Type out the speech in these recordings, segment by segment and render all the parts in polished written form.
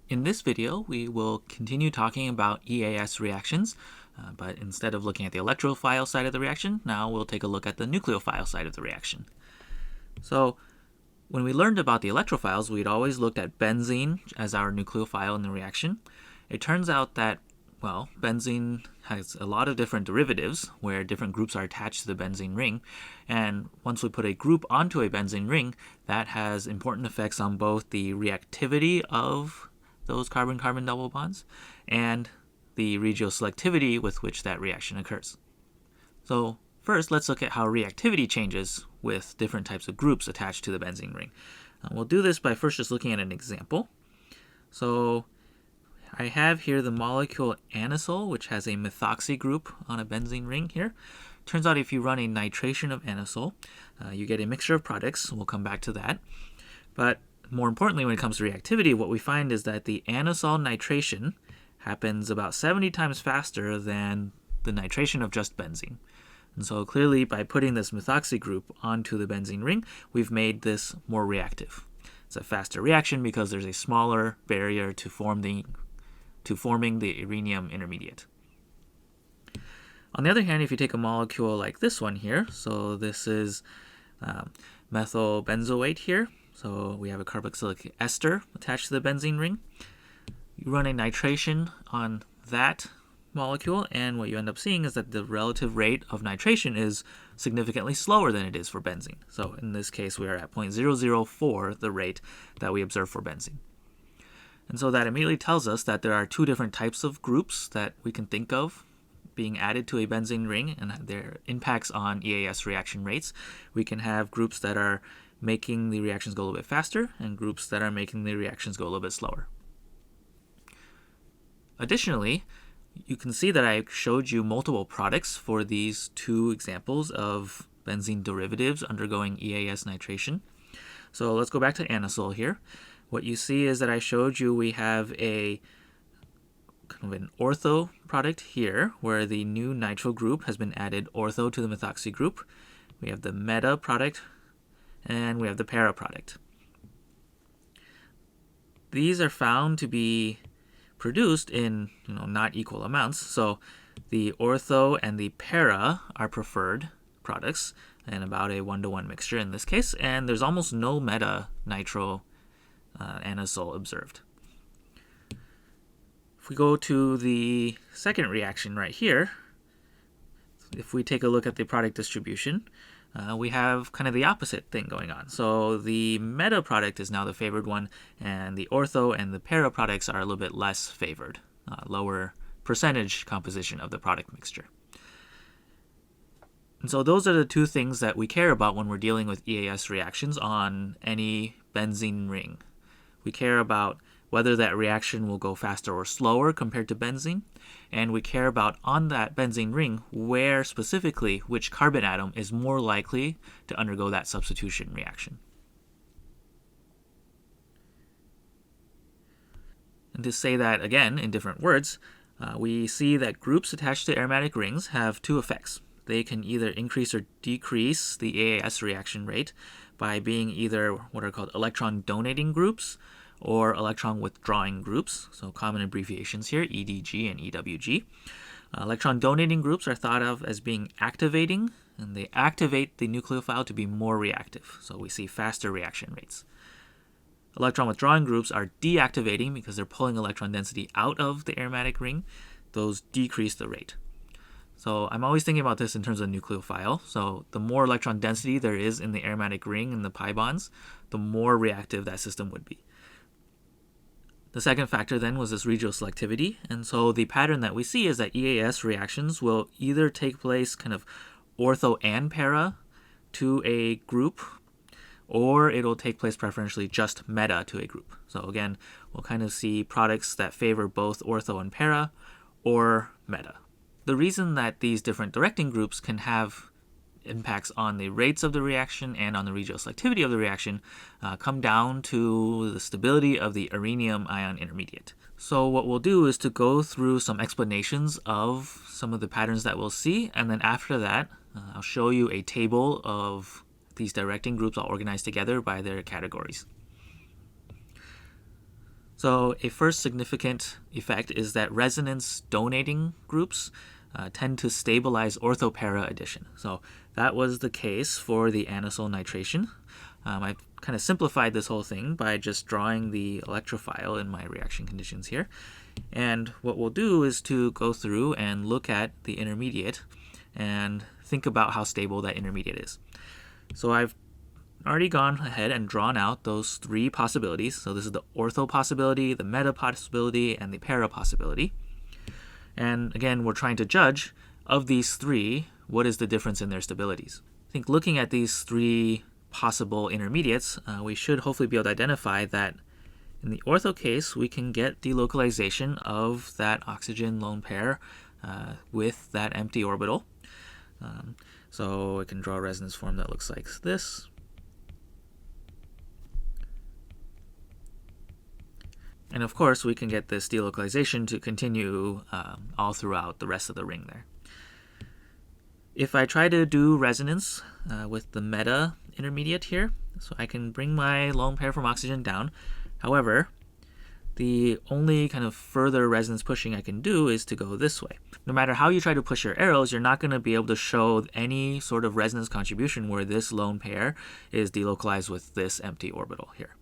In this video, we will continue talking about EAS reactions, but instead of looking at the electrophile side of the reaction, now we'll take a look at the nucleophile side of the reaction. So when we learned about the electrophiles, we'd always looked at benzene as our nucleophile in the reaction. It turns out that, well, benzene has a lot of different derivatives where different groups are attached to the benzene ring, and once we put a group onto a benzene ring, that has important effects on both the reactivity of those carbon-carbon double bonds and the regioselectivity with which that reaction occurs. So first, let's look at how reactivity changes with different types of groups attached to the benzene ring. We'll do this by first just looking at an example. So I have here the molecule anisole, which has a methoxy group on a benzene ring here. Turns out if you run a nitration of anisole, you get a mixture of products. We'll come back to that. But more importantly, when it comes to reactivity, what we find is that the anisole nitration happens about 70 times faster than the nitration of just benzene. And so clearly, by putting this methoxy group onto the benzene ring, we've made this more reactive. It's a faster reaction because there's a smaller barrier to forming the rhenium intermediate. On the other hand, if you take a molecule like this one here, so this is methyl benzoate here, so we have a carboxylic ester attached to the benzene ring. You run a nitration on that molecule, and what you end up seeing is that the relative rate of nitration is significantly slower than it is for benzene. So in this case, we are at 0.004, the rate that we observe for benzene. And so that immediately tells us that there are two different types of groups that we can think of being added to a benzene ring and their impacts on EAS reaction rates. We can have groups that are making the reactions go a little bit faster and groups that are making the reactions go a little bit slower. Additionally, you can see that I showed you multiple products for these two examples of benzene derivatives undergoing EAS nitration. So let's go back to anisole here. What you see is that I showed you we have a kind of an ortho product here where the new nitro group has been added ortho to the methoxy group. We have the meta product and we have the para product. These are found to be produced in not equal amounts, so the ortho and the para are preferred products and about a 1-to-1 mixture in this case, and there's almost no meta nitro anisole observed. If we go to the second reaction right here, if we take a look at the product distribution, we have kind of the opposite thing going on. So the meta product is now the favored one, and the ortho and the para products are a little bit less favored, lower percentage composition of the product mixture. And so those are the two things that we care about when we're dealing with EAS reactions on any benzene ring. We care about whether that reaction will go faster or slower compared to benzene, and we care about on that benzene ring where specifically which carbon atom is more likely to undergo that substitution reaction. And to say that again in different words, we see that groups attached to aromatic rings have two effects. They can either increase or decrease the EAS reaction rate by being either what are called electron donating groups or electron withdrawing groups, so common abbreviations here, EDG and EWG. Electron donating groups are thought of as being activating, and they activate the nucleophile to be more reactive, so we see faster reaction rates. Electron withdrawing groups are deactivating because they're pulling electron density out of the aromatic ring. Those decrease the rate. So I'm always thinking about this in terms of nucleophile. So the more electron density there is in the aromatic ring and the pi bonds, the more reactive that system would be. The second factor then was this regioselectivity, and so the pattern that we see is that EAS reactions will either take place kind of ortho and para to a group, or it'll take place preferentially just meta to a group. So again, we'll kind of see products that favor both ortho and para or meta. The reason that these different directing groups can have impacts on the rates of the reaction and on the regioselectivity of the reaction come down to the stability of the rhenium ion intermediate. So what we'll do is to go through some explanations of some of the patterns that we'll see, and then after that I'll show you a table of these directing groups all organized together by their categories. So a first significant effect is that resonance donating groups tend to stabilize ortho-para addition. So that was the case for the anisole nitration. I've kind of simplified this whole thing by just drawing the electrophile in my reaction conditions here. And what we'll do is to go through and look at the intermediate and think about how stable that intermediate is. So I've already gone ahead and drawn out those three possibilities. So this is the ortho possibility, the meta possibility, and the para possibility. And again, we're trying to judge, of these three, what is the difference in their stabilities. I think looking at these three possible intermediates, we should hopefully be able to identify that in the ortho case, we can get delocalization of that oxygen lone pair with that empty orbital. So I can draw a resonance form that looks like this. And of course, we can get this delocalization to continue all throughout the rest of the ring there. If I try to do resonance with the meta intermediate here, so I can bring my lone pair from oxygen down. However, the only kind of further resonance pushing I can do is to go this way. No matter how you try to push your arrows, you're not going to be able to show any sort of resonance contribution where this lone pair is delocalized with this empty orbital here.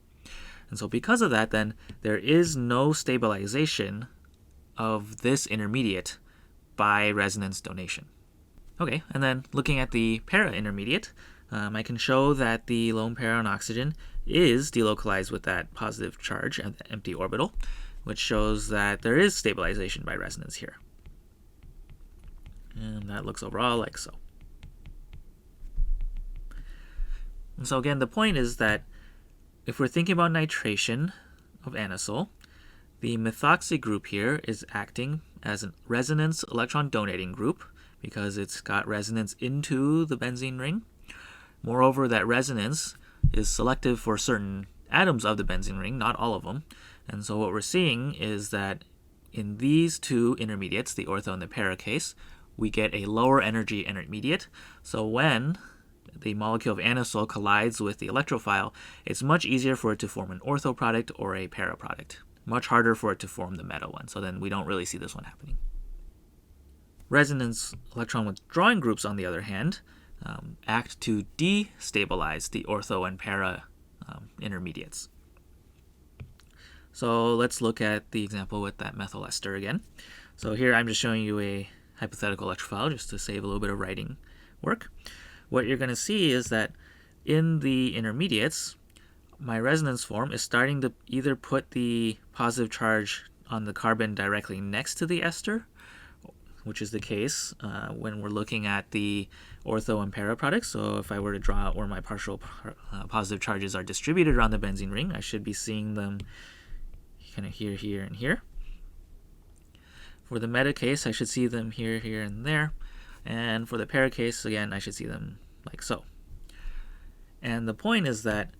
And so because of that, then, there is no stabilization of this intermediate by resonance donation. Okay, and then looking at the para intermediate, I can show that the lone pair on oxygen is delocalized with that positive charge at the empty orbital, which shows that there is stabilization by resonance here. And that looks overall like so. And so again, the point is that if we're thinking about nitration of anisole, the methoxy group here is acting as a resonance electron donating group because it's got resonance into the benzene ring. Moreover, that resonance is selective for certain atoms of the benzene ring, not all of them. And so what we're seeing is that in these two intermediates, the ortho and the para case, we get a lower energy intermediate. So when the molecule of anisole collides with the electrophile, it's much easier for it to form an ortho product or a para product. Much harder for it to form the meta one. So then we don't really see this one happening. Resonance electron withdrawing groups, on the other hand, act to destabilize the ortho and para intermediates. So let's look at the example with that methyl ester again. So here I'm just showing you a hypothetical electrophile just to save a little bit of writing work. What you're going to see is that in the intermediates, my resonance form is starting to either put the positive charge on the carbon directly next to the ester, which is the case when we're looking at the ortho and para products. So if I were to draw out where my partial positive charges are distributed around the benzene ring, I should be seeing them kind of here, here, and here. For the meta case, I should see them here, here, and there. And for the para case, again, I should see them like so. And the point is that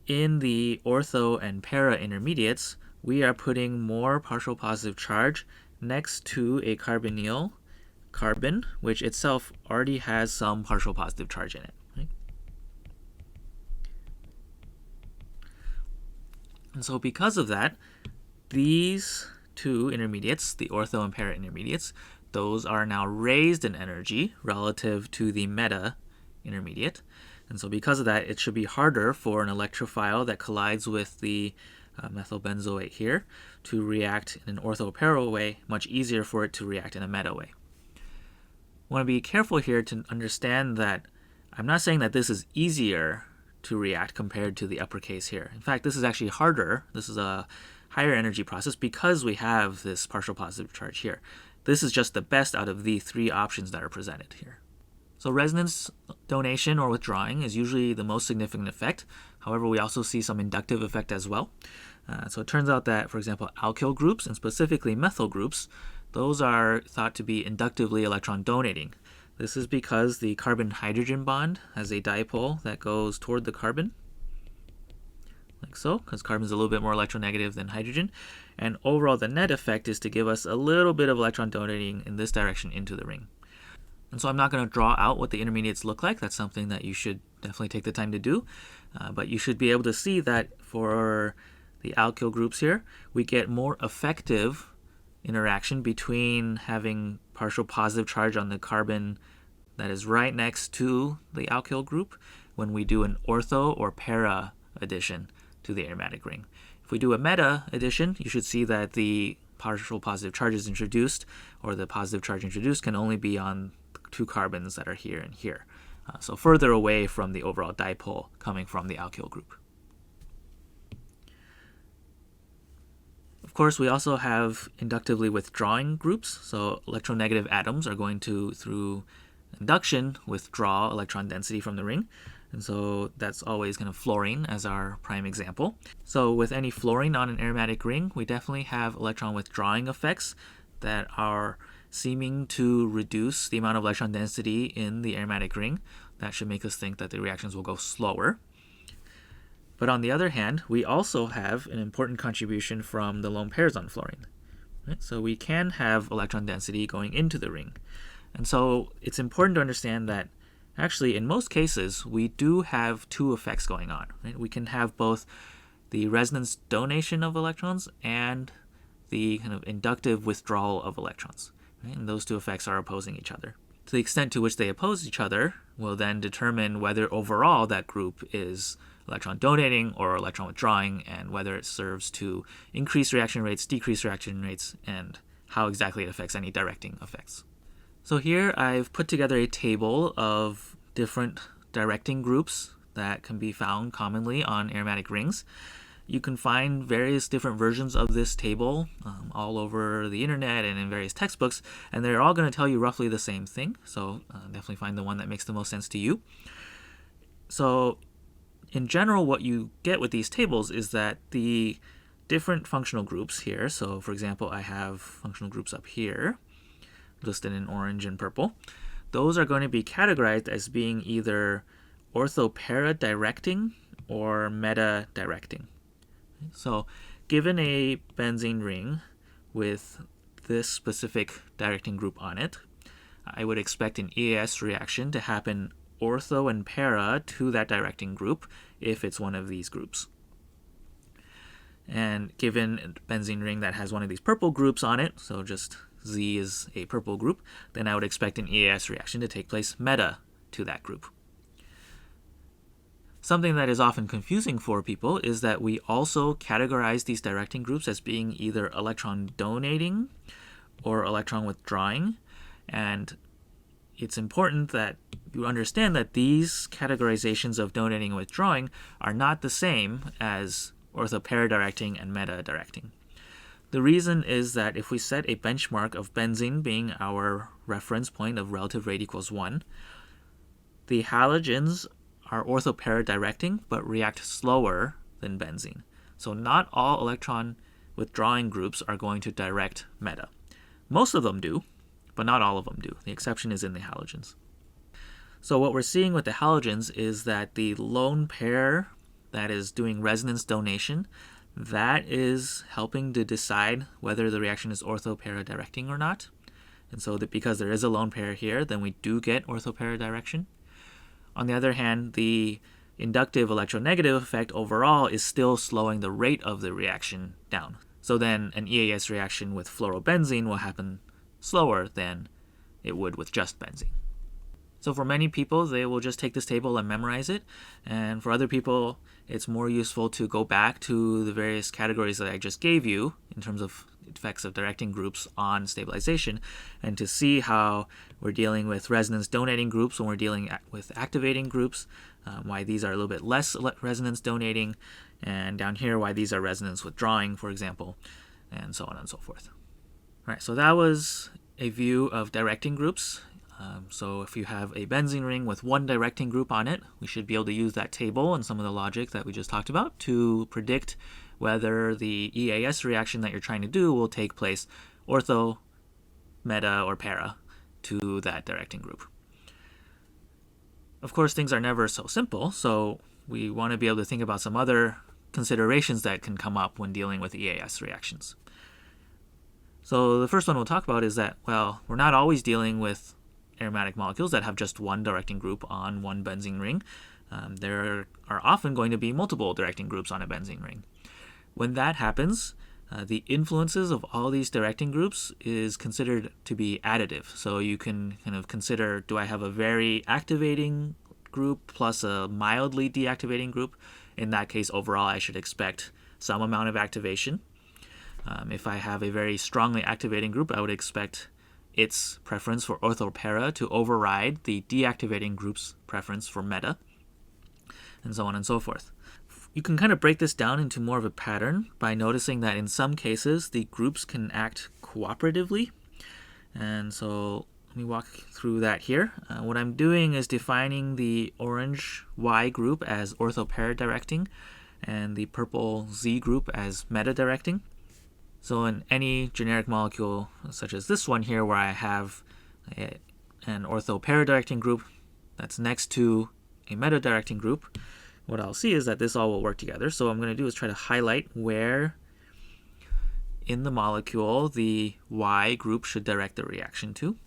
in the ortho and para intermediates, we are putting more partial positive charge next to a carbonyl carbon, which itself already has some partial positive charge in it. Right? And so because of that, these two intermediates, the ortho and para intermediates, those are now raised in energy relative to the meta intermediate. And so because of that, it should be harder for an electrophile that collides with the methyl benzoate here to react in an ortho-para way, much easier for it to react in a meta way. I want to be careful here to understand that I'm not saying that this is easier to react compared to the uppercase here. In fact, this is actually harder. This is a higher energy process because we have this partial positive charge here. This is just the best out of the three options that are presented here. So resonance donation or withdrawing is usually the most significant effect. However, we also see some inductive effect as well. So it turns out that, for example, alkyl groups, and specifically methyl groups, those are thought to be inductively electron donating. This is because the carbon-hydrogen bond has a dipole that goes toward the carbon, like so, because carbon is a little bit more electronegative than hydrogen. And overall, the net effect is to give us a little bit of electron donating in this direction into the ring. And so I'm not going to draw out what the intermediates look like. That's something that you should definitely take the time to do. But you should be able to see that for the alkyl groups here, we get more effective interaction between having partial positive charge on the carbon that is right next to the alkyl group when we do an ortho or para addition to the aromatic ring. If we do a meta addition, you should see that the partial positive charge is introduced, or the positive charge introduced can only be on two carbons that are here and here. So further away from the overall dipole coming from the alkyl group. Of course, we also have inductively withdrawing groups. So electronegative atoms are going to, through induction, withdraw electron density from the ring. And so that's always kind of fluorine as our prime example. So with any fluorine on an aromatic ring, we definitely have electron withdrawing effects that are seeming to reduce the amount of electron density in the aromatic ring. That should make us think that the reactions will go slower. But on the other hand, we also have an important contribution from the lone pairs on fluorine. Right? So we can have electron density going into the ring. And so it's important to understand that actually in most cases we do have two effects going on. Right? We can have both the resonance donation of electrons and the kind of inductive withdrawal of electrons. Right? And those two effects are opposing each other. To the extent to which they oppose each other will then determine whether overall that group is electron donating or electron withdrawing, and whether it serves to increase reaction rates, decrease reaction rates, and how exactly it affects any directing effects. So here I've put together a table of different directing groups that can be found commonly on aromatic rings. You can find various different versions of this table all over the internet and in various textbooks, and they're all going to tell you roughly the same thing. So definitely find the one that makes the most sense to you. So in general, what you get with these tables is that the different functional groups here, so for example, I have functional groups up here, listed in orange and purple, those are going to be categorized as being either ortho-para directing or meta directing. So given a benzene ring with this specific directing group on it, I would expect an EAS reaction to happen ortho and para to that directing group if it's one of these groups. And given a benzene ring that has one of these purple groups on it, so just Z is a purple group, then I would expect an EAS reaction to take place meta to that group. Something that is often confusing for people is that we also categorize these directing groups as being either electron donating or electron withdrawing, and it's important that you understand that these categorizations of donating and withdrawing are not the same as ortho-para directing and meta directing. The reason is that if we set a benchmark of benzene being our reference point of relative rate equals 1, the halogens are ortho-para directing but react slower than benzene. So not all electron withdrawing groups are going to direct meta. Most of them do, but not all of them do. The exception is in the halogens. So what we're seeing with the halogens is that the lone pair that is doing resonance donation, that is helping to decide whether the reaction is ortho-para directing or not. And so that because there is a lone pair here, then we do get ortho-para direction. On the other hand, the inductive electronegative effect overall is still slowing the rate of the reaction down. So then an EAS reaction with fluorobenzene will happen slower than it would with just benzene. So for many people, they will just take this table and memorize it. And for other people, it's more useful to go back to the various categories that I just gave you in terms of effects of directing groups on stabilization, and to see how we're dealing with resonance donating groups when we're dealing with activating groups, why these are a little bit less resonance donating, and down here why these are resonance withdrawing, for example, and so on and so forth. All right, so that was a view of directing groups. So if you have a benzene ring with one directing group on it, we should be able to use that table and some of the logic that we just talked about to predict whether the EAS reaction that you're trying to do will take place ortho, meta, or para to that directing group. Of course, things are never so simple, so we want to be able to think about some other considerations that can come up when dealing with EAS reactions. So the first one we'll talk about is that, well, we're not always dealing with aromatic molecules that have just one directing group on one benzene ring. There are often going to be multiple directing groups on a benzene ring. When that happens, the influences of all these directing groups is considered to be additive. So you can kind of consider, do I have a very activating group plus a mildly deactivating group? In that case, overall, I should expect some amount of activation. If I have a very strongly activating group, I would expect its preference for ortho-para to override the deactivating group's preference for meta, and so on and so forth. You can kind of break this down into more of a pattern by noticing that in some cases the groups can act cooperatively. And so let me walk through that here. What I'm doing is defining the orange Y group as ortho-para directing and the purple Z group as meta directing. So in any generic molecule such as this one here, where I have an ortho-para directing group that's next to a meta directing group, what I'll see is that this all will work together. So what I'm going to do is try to highlight where in the molecule the Y group should direct the reaction to.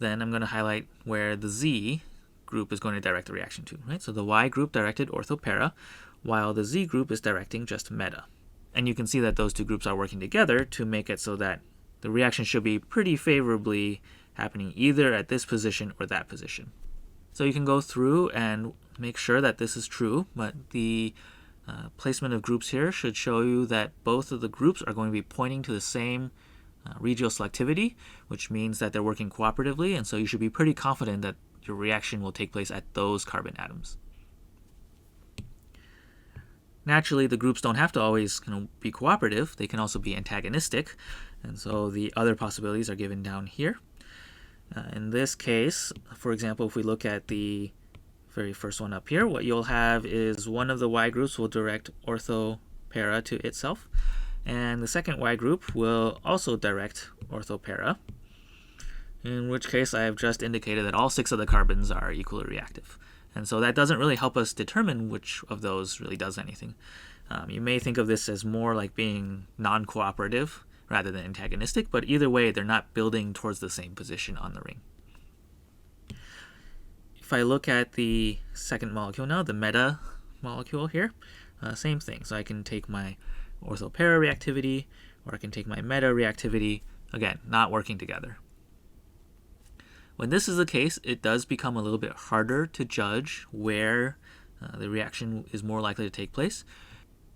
Then I'm going to highlight where the Z group is going to direct the reaction to. Right? So the Y group directed ortho-para, while the Z group is directing just meta. And you can see that those two groups are working together to make it so that the reaction should be pretty favorably happening either at this position or that position. So you can go through and make sure that this is true, but the placement of groups here should show you that both of the groups are going to be pointing to the same regioselectivity, which means that they're working cooperatively, and so you should be pretty confident that your reaction will take place at those carbon atoms. Naturally, the groups don't have to always be cooperative. They can also be antagonistic, and so the other possibilities are given down here. In this case, for example, if we look at the very first one up here, what you'll have is one of the Y groups will direct ortho-para to itself, and the second Y group will also direct ortho-para, in which case I have just indicated that all 6 of the carbons are equally reactive. And so that doesn't really help us determine which of those really does anything. You may think of this as more like being non-cooperative rather than antagonistic, but either way, they're not building towards the same position on the ring. If I look at the second molecule now, the meta molecule here, same thing. So I can take my ortho-para reactivity, or I can take my meta reactivity, again, not working together. When this is the case, it does become a little bit harder to judge where the reaction is more likely to take place.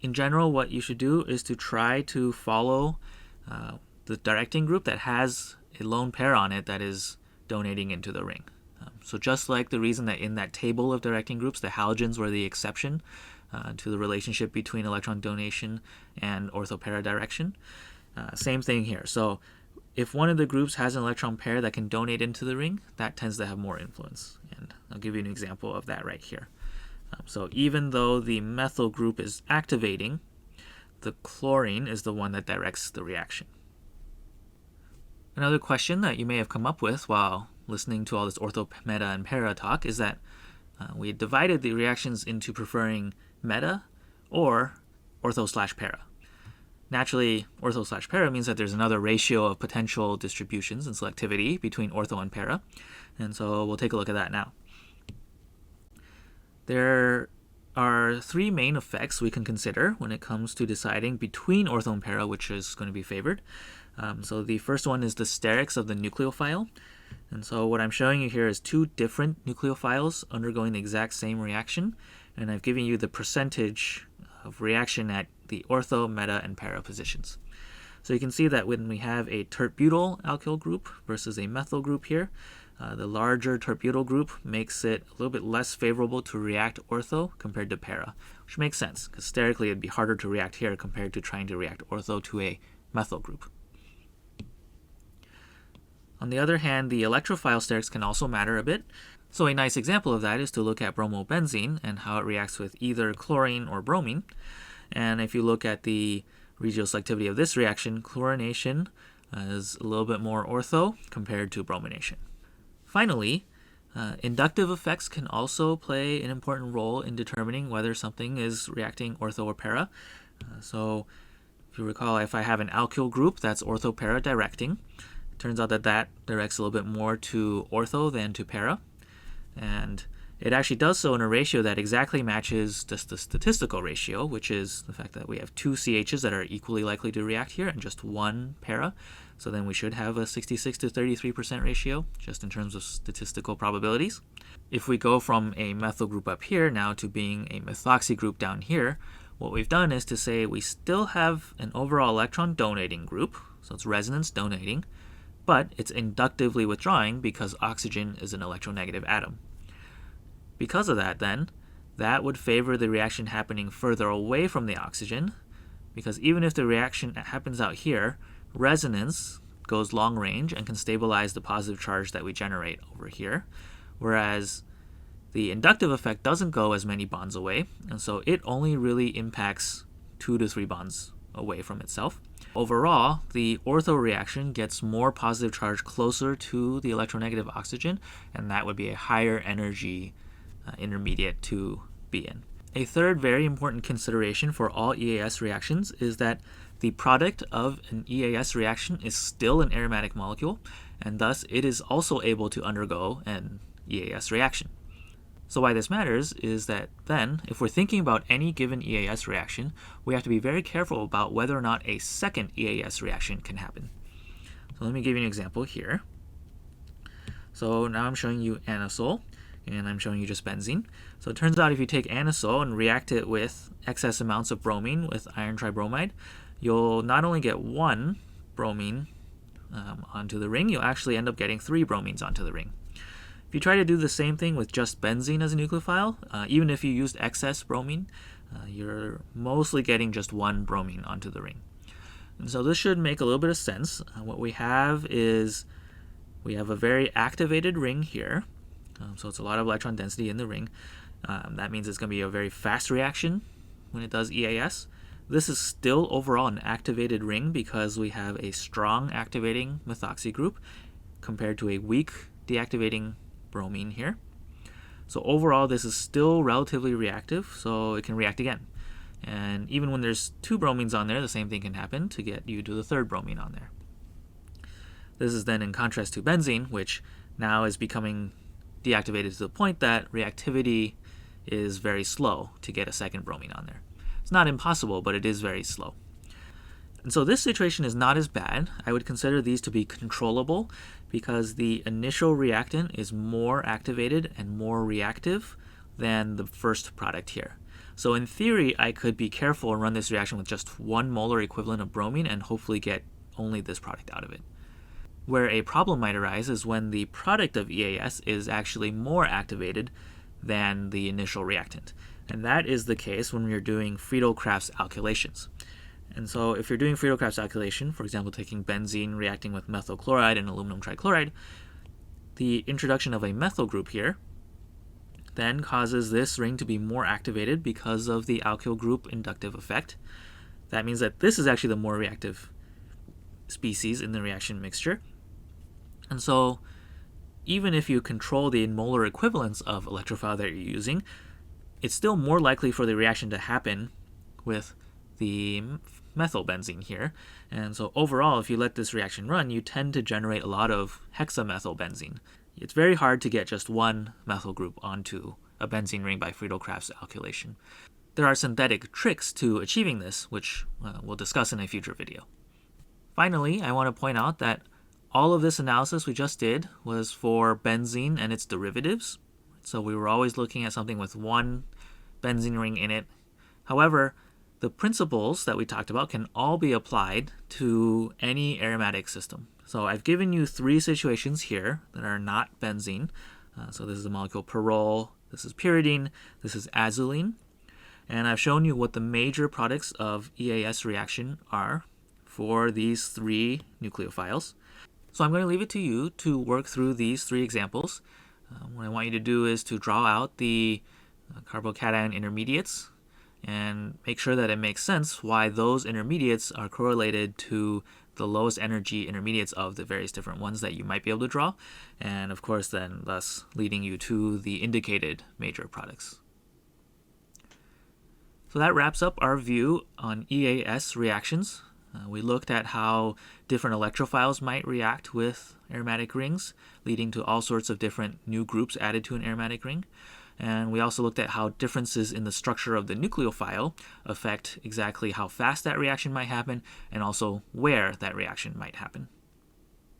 In general, what you should do is to try to follow the directing group that has a lone pair on it that is donating into the ring. So just like the reason that in that table of directing groups, the halogens were the exception to the relationship between electron donation and ortho-para direction, same thing here. So if one of the groups has an electron pair that can donate into the ring, that tends to have more influence. And I'll give you an example of that right here. So even though the methyl group is activating, the chlorine is the one that directs the reaction. Another question that you may have come up with while listening to all this ortho, meta, and para talk is that we had divided the reactions into preferring meta or ortho/para. Naturally, ortho/para means that there's another ratio of potential distributions and selectivity between ortho and para, and so we'll take a look at that now. There are 3 main effects we can consider when it comes to deciding between ortho and para which is going to be favored. So the first one is the sterics of the nucleophile. And so what I'm showing you here is 2 different nucleophiles undergoing the exact same reaction, and I've given you the percentage of reaction at the ortho, meta, and para positions. So you can see that when we have a tert-butyl alkyl group versus a methyl group here, the larger tert-butyl group makes it a little bit less favorable to react ortho compared to para, which makes sense, because sterically it'd be harder to react here compared to trying to react ortho to a methyl group. On the other hand, the electrophile sterics can also matter a bit. So a nice example of that is to look at bromobenzene and how it reacts with either chlorine or bromine. And if you look at the regioselectivity of this reaction, chlorination is a little bit more ortho compared to bromination. Finally, inductive effects can also play an important role in determining whether something is reacting ortho or para. So if you recall, if I have an alkyl group that's ortho-para directing, it turns out that that directs a little bit more to ortho than to para. And it actually does so in a ratio that exactly matches just the statistical ratio, which is the fact that we have two CHs that are equally likely to react here and just one para. So then we should have a 66 to 33% ratio, just in terms of statistical probabilities. If we go from a methyl group up here now to being a methoxy group down here, what we've done is to say we still have an overall electron donating group, so it's resonance donating, but it's inductively withdrawing because oxygen is an electronegative atom. Because of that, then, that would favor the reaction happening further away from the oxygen, because even if the reaction happens out here, resonance goes long range and can stabilize the positive charge that we generate over here, whereas the inductive effect doesn't go as many bonds away, and so it only really impacts 2 to 3 bonds away from itself. Overall, the ortho reaction gets more positive charge closer to the electronegative oxygen, and that would be a higher energy intermediate to be in. A third very important consideration for all EAS reactions is that the product of an EAS reaction is still an aromatic molecule, and thus it is also able to undergo an EAS reaction. So why this matters is that then, if we're thinking about any given EAS reaction, we have to be very careful about whether or not a second EAS reaction can happen. So let me give you an example here. So now I'm showing you anisole, and I'm showing you just benzene. So it turns out if you take anisole and react it with excess amounts of bromine with iron tribromide, you'll not only get one bromine onto the ring, you'll actually end up getting 3 bromines onto the ring. If you try to do the same thing with just benzene as a nucleophile, even if you used excess bromine, you're mostly getting just 1 bromine onto the ring. And so this should make a little bit of sense. What we have is we have a very activated ring here. So it's a lot of electron density in the ring. That means it's going to be a very fast reaction when it does EAS. This is still overall an activated ring because we have a strong activating methoxy group compared to a weak deactivating bromine here. So overall, this is still relatively reactive, so it can react again. And even when there's 2 bromines on there, the same thing can happen to get you to the 3rd bromine on there. This is then in contrast to benzene, which now is becoming deactivated to the point that reactivity is very slow to get a 2nd bromine on there. It's not impossible, but it is very slow. And so this situation is not as bad. I would consider these to be controllable because the initial reactant is more activated and more reactive than the first product here. So in theory, I could be careful and run this reaction with just 1 molar equivalent of bromine and hopefully get only this product out of it. Where a problem might arise is when the product of EAS is actually more activated than the initial reactant. And that is the case when you're doing Friedel-Crafts alkylations. And so if you're doing Friedel-Crafts alkylation, for example, taking benzene reacting with methyl chloride and aluminum trichloride, the introduction of a methyl group here then causes this ring to be more activated because of the alkyl group inductive effect. That means that this is actually the more reactive species in the reaction mixture. And so even if you control the molar equivalence of electrophile that you're using, it's still more likely for the reaction to happen with the methylbenzene here. And so overall, if you let this reaction run, you tend to generate a lot of hexamethylbenzene. It's very hard to get just 1 methyl group onto a benzene ring by Friedel-Crafts alkylation. There are synthetic tricks to achieving this, which we'll discuss in a future video. Finally, I want to point out that all of this analysis we just did was for benzene and its derivatives. So we were always looking at something with 1 benzene ring in it. However, the principles that we talked about can all be applied to any aromatic system. So I've given you 3 situations here that are not benzene. So this is the molecule pyrrole, this is pyridine, this is azulene. And I've shown you what the major products of EAS reaction are for these 3 nucleophiles. So I'm going to leave it to you to work through these 3 examples. What I want you to do is to draw out the carbocation intermediates and make sure that it makes sense why those intermediates are correlated to the lowest energy intermediates of the various different ones that you might be able to draw, and of course then thus leading you to the indicated major products. So that wraps up our view on EAS reactions. We looked at how different electrophiles might react with aromatic rings, leading to all sorts of different new groups added to an aromatic ring. And we also looked at how differences in the structure of the nucleophile affect exactly how fast that reaction might happen and also where that reaction might happen.